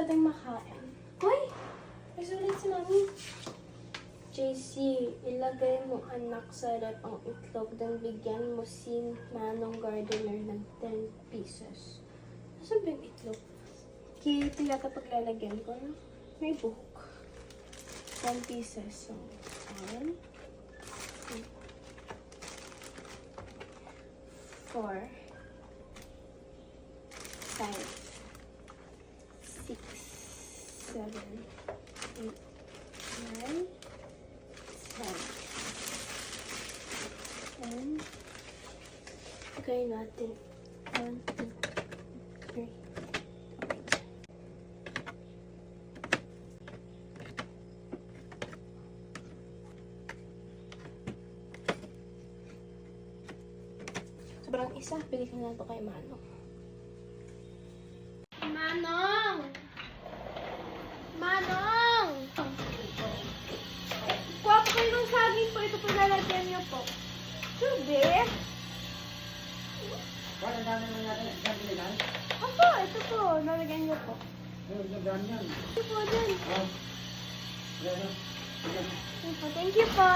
tayong makain. Hoy! Nagsulit si Mami. JC, ilagay mo anak sa rep ang itlog dan bigyan mo si Manong Gardener ng 10 pesos. Nasaan ba yung itlog? Okay, ito yata paglalagyan ko. No? May buhok. 10 pieces. So, 1, 2, 4, 5, 6, 7, 8, 9, 10. Lagay natin. 1, 2, 3. Sobrang isa, bigay ko na ito kay Manong. Manong! Manong! Kuha po kayo ng saging po. Ito po lalagyan niyo po. Subi? Wala dami mo natin. Sabi nila. Opo, ito po. Lalagyan niyo po. Yung dami yan. Ito po dyan. Oh. Yan. Ito po. Thank you po.